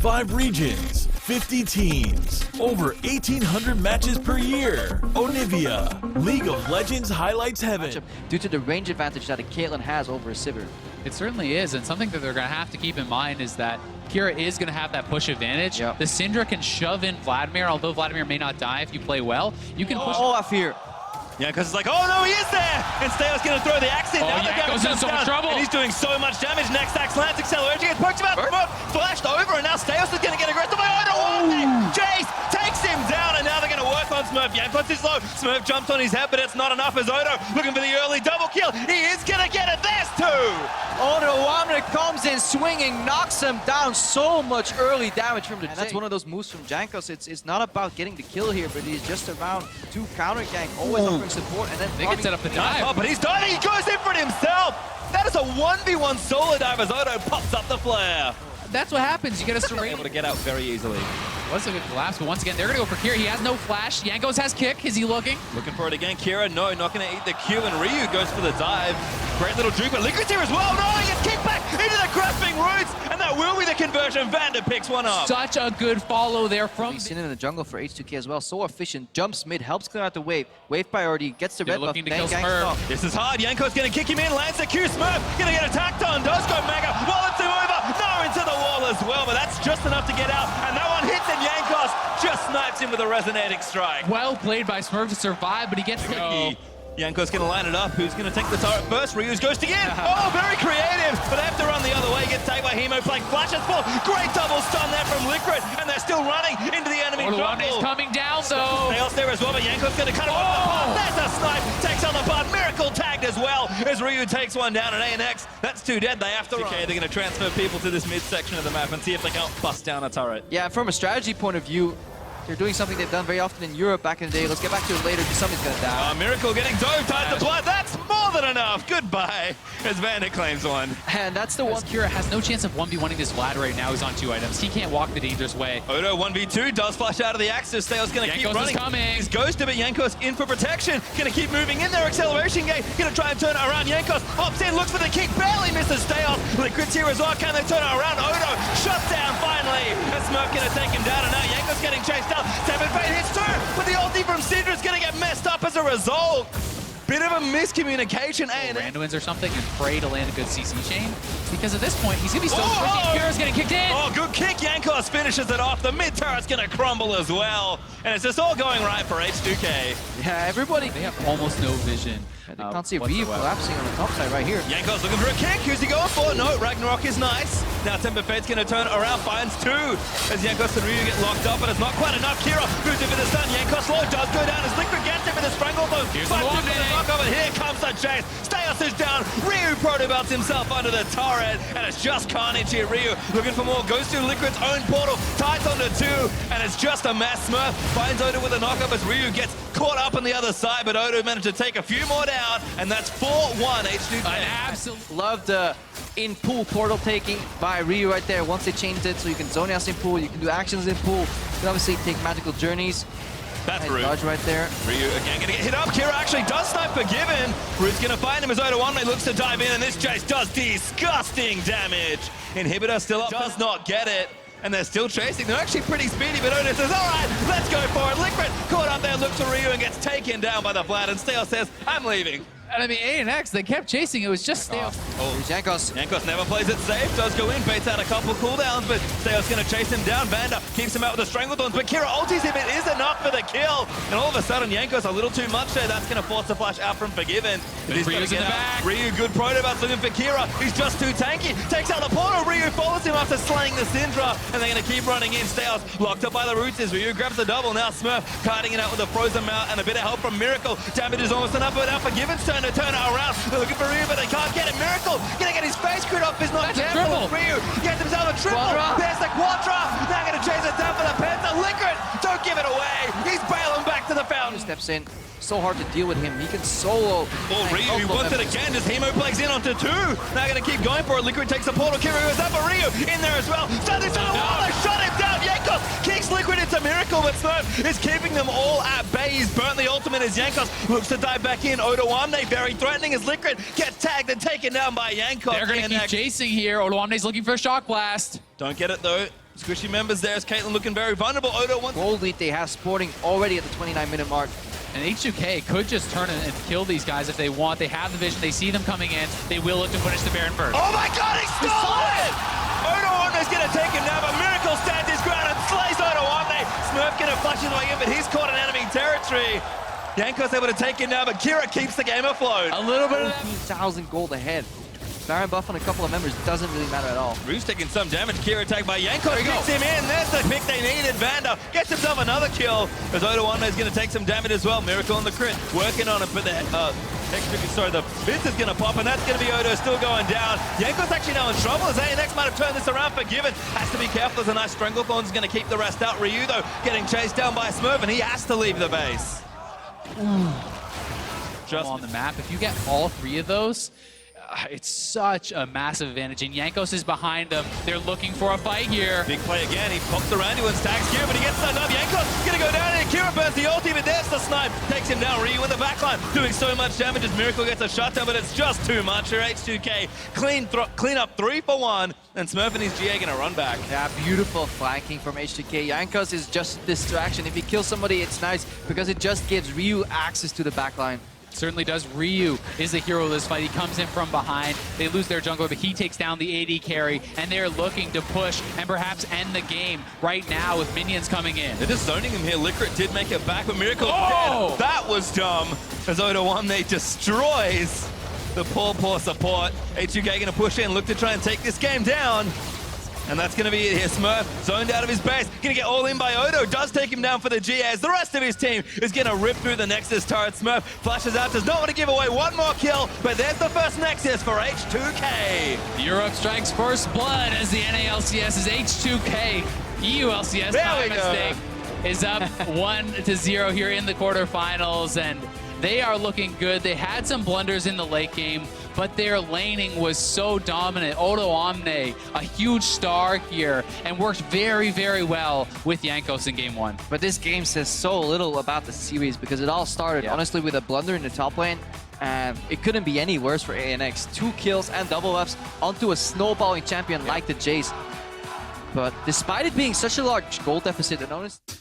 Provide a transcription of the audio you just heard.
5 regions, 50 teams, over 1,800 matches per year. Onivia, League of Legends highlights heaven. Due to the range advantage that a Caitlyn has over a Sivir. It certainly is, and something that they're going to have to keep in mind is that Kira is going to have that push advantage. Yep. The Syndra can shove in Vladimir, although Vladimir may not die if you play well. You can push. Oh, I fear. Yeah, because it's like, oh no, he is there! And Steo's going to throw the axe in. Now the goes in so much trouble. And he's doing so much damage. Next axe lands, acceleration gets poked about, flashed over, and now Steos is going to get aggressive. Jace takes him down, and now they're going to work on Smurf. Jankos is low. Smurf jumps on his head, but it's not enough as Odo looking for the early double kill. He is going to get it. There's 2! Odo comes in swinging, knocks him down. So much early damage from the Jake. That's one of those moves from Jankos. It's not about getting the kill here, but he's just around to counter gank, always offering support, and then they can set up the dive. Oh, but he's diving. He goes in for it himself. That is a 1v1 solo dive as Odo pops up the flare. That's what happens. You get a surrender. Able to get out very easily. Was a good collapse, but once again, they're going to go for Kira. He has no flash. Jankos has kick. Is he looking? Looking for it again. Kira, no, not going to eat the Q, and Ryu goes for the dive. Great little juke, but Liquid's here as well. No, he gets kicked back into the grasping roots, and that will be the conversion. Vander picks one up. Such a good follow there from... We've seen it in the jungle for H2K as well. So efficient. Jumps mid, helps clear out the wave. Wave priority, gets the red buff. Looking to kill Smurf. This is hard. Yanko's going to kick him in, lands the Q. Smurf going to get attacked on. Does go mega. Wallet's him over. No, into the wall as well, but that's just enough to get out. And that one hits, and Yankos just snipes him with a resonating strike. Well played by Smurf to survive, but he gets to go. Yanko's going to line it up. Who's going to take the turret first? Ryu's ghosting in. Oh, very creative. But they have to run the other way. Gets taken by Hemo playing flashes full. Great double stun there from Liquid. And they're still running into the enemy jungle. He's coming down, though. Chaos there as well, but Yanko's going to cut him off the path. There's a snipe. Takes on the path. Miracle tagged as well as Ryu takes one down at ANX. That's 2 dead. They have to run. Okay, they're going to transfer people to this midsection of the map and see if they can't bust down a turret. Yeah, from a strategy point of view, they're doing something they've done very often in Europe back in the day. Let's get back to it later because somebody's going to die. Miracle getting dove, tied to blood. That's more than enough. Goodbye, as Vander claims one. And that's the one. Kira has no chance of 1v1ing this Vlad right now. He's on 2 items. He can't walk the dangerous way. Odo 1v2 does flash out of the axis. Steo's going to keep running. Is coming. He's ghosted, but Yankos in for protection. Going to keep moving in there. Acceleration gate. Going to try and turn it around. Yankos hops in, looks for the kick. Barely misses Steos. Liquid's here as well. Can they turn it around? Odo shut down finally. And Smurf going to take him down. And now Yankos getting chased out. Hits 2, but the ulti from Syndra is going to get messed up as a result. Bit of a miscommunication. Randomins or something and pray to land a good CC chain. Because at this point, he's going to be so freaking. Kira's getting kicked in. Oh, good kick. Yankos finishes it off. The mid turret's going to crumble as well. And it's just all going right for H2K. Yeah, everybody. They have almost no vision. They can't see Ryu collapsing on the top side right here. Yankos looking for a kick. Who's he going for? No, Ragnarok is nice. Now Temper Fate's going to turn around, finds 2. As Yankos and Ryu get locked up, but it's not quite enough. Kira moves in for the stun. Yankos low does go down as Liquid gets him with a Stranglethorn. Here comes the chase. Steos is down. Ryu proto-belts himself under the turret. And it's just carnage here. Ryu looking for more. Goes to Liquid's own portal. Ties onto 2. And it's just a mess. Smurf finds Odo with a knockup as Ryu gets caught up on the other side. But Odo managed to take a few more down. And that's 4-1 H2K. I absolutely love the in-pool portal taking by Ryu right there. Once they changed it so you can zone out in pool, you can do actions in pool. You can obviously take magical journeys. That's nice rude. Dodge right there. Ryu again going to get hit up. Kira actually does snipe Forgiven. Ryu's going to find him as Odo One looks to dive in, and this Jace does disgusting damage. Inhibitor still up, does not get it. And they're still chasing. They're actually pretty speedy, but Odo says, all right, let's go for it. Liquid caught up there, looks to Ryu and gets taken down by the Vlad, and Steos says, I'm leaving. And I mean, ANX, they kept chasing. It was just Steos. Yankos. Yankos never plays it safe, does go in, baits out a couple cooldowns, but Steos going to chase him down. Vander keeps him out with the Stranglethorns, but Kira ultis him. It is enough for the kill. And all of a sudden, Yankos a little too much there. That's going to force the flash out from Forgiven. But he's Ryu's in the back. Ryu, good proto-bots looking for Kira. He's just too tanky. Takes out the portal. Ryu follows him after slaying the Syndra, and they're going to keep running in. Steos locked up by the roots as Ryu grabs the double. Now Smurf kiting it out with a frozen mount and a bit of help from Miracle. Damage is almost enough, but now Forgiven's turn to turn it around. They're looking for Ryu, but they can't get it. Miracle gonna get his face screwed up. He's not careful. Ryu gets himself a triple. There's the Quadra. Now gonna chase it down for the Penta. Liquid, don't give it away. He's bailing back to the fountain. Steps in. So hard to deal with him. He can solo. Oh, Ryu, he wants it again. Just Hemo plays in onto 2. Now gonna keep going for it. Liquid takes the portal. Kira goes up for Ryu in there as well. So they shut him down. Yankos kicks Liquid into Miracle, but Smurf is keeping them all at bay. He's burnt the ultimate as Yankos looks to dive back in. Odoamne very threatening as Liquid gets tagged and taken down by Yankos. They're gonna keep chasing here. Odoamne's looking for a shock blast. Don't get it though. Squishy members there as Caitlyn looking very vulnerable. Odo wants Gold lead they have Sporting already at the 29-minute mark. And H2K could just turn and kill these guys if they want. They have the vision. They see them coming in. They will look to punish the Baron first. Oh my god, he stole it! Odo Omne's gonna take him now, but Miracle stands his ground and slays Odo Omne. Smurf gonna flash his way in, but he's caught in enemy territory. Yanko's able to take him now, but Kira keeps the game afloat. A little bit of 15,000 gold ahead. Baron buff on a couple of members doesn't really matter at all. Roof's taking some damage. Kira attacked by Yanko. Picks him in. There's the pick they needed. Vanda gets himself another kill. As Odo Omne is going to take some damage as well. Miracle on the crit. Working on it, but the the Fizz is going to pop, and that's going to be Odo still going down. Yanko's actually now in trouble as ANX might have turned this around. Forgiven. Has to be careful as a nice Stranglethorn is going to keep the rest out. Ryu, though, getting chased down by Smurf, and he has to leave the base. just on the map. If you get all three of those, it's such a massive advantage. And Jankos is behind them. They're looking for a fight here. Big play again. He pops around, he wins tags Kira, but he gets stunned up. Jankos gonna go down, and Kira burns the ulti, but there's the snipe. Takes him down. Ryu in the backline, doing so much damage as Miracle gets a shutdown, but it's just too much. Here, H2K clean up 3 for 1, and Smurf and his GA gonna run back. Yeah, beautiful flanking from H2K. Jankos is just distraction. If he kills somebody, it's nice because it just gives Ryu access to the backline. Certainly does. Ryu is the hero of this fight. He comes in from behind. They lose their jungler, but he takes down the AD carry, and they're looking to push and perhaps end the game right now with minions coming in. They're just zoning him here. Liquid did make it back, but Miracle Oh! dead. That was dumb. As Odo Omne destroys the poor support. H2K gonna push in, look to try and take this game down. And that's going to be it here. Smurf zoned out of his base. Going to get all in by Odo. Does take him down for the GA as the rest of his team is going to rip through the Nexus turret. Smurf flashes out. Does not want to give away one more kill. But there's the first Nexus for H2K. Europe strikes first blood as the NALCS's H2K. EULCS, by mistake, is up 1-0 here in the quarterfinals. And they are looking good. They had some blunders in the late game, but their laning was so dominant. Odo Omne, a huge star here, and worked very, very well with Jankos in game 1. But this game says so little about the series because it all started, honestly, with a blunder in the top lane. And it couldn't be any worse for ANX. 2 kills and double ups onto a snowballing champion like the Jace. But despite it being such a large goal deficit, and honestly...